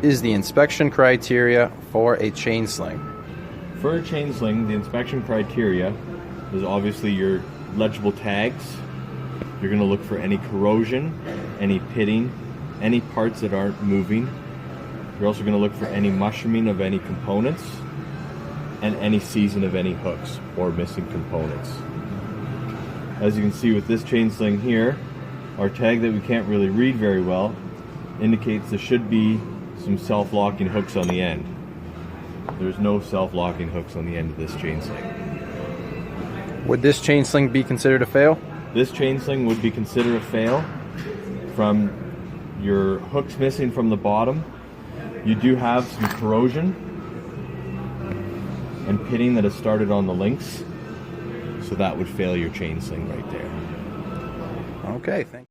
is the inspection criteria for a chain sling? For a chain sling, the inspection criteria is obviously your legible tags. You're going to look for any corrosion, any pitting, any parts that aren't moving. You're also going to look for any mushrooming of any components and any seizing of any hooks or missing components. As you can see with this chain sling here, our tag that we can't really read very well indicates there should be some self-locking hooks on the end. There's no self-locking hooks on the end of this chain sling. Would this chain sling be considered a fail? This chain sling would be considered a fail from your hooks missing from the bottom. You do have some corrosion and pitting that has started on the links, so that would fail your chain sling right there. Okay, thank you.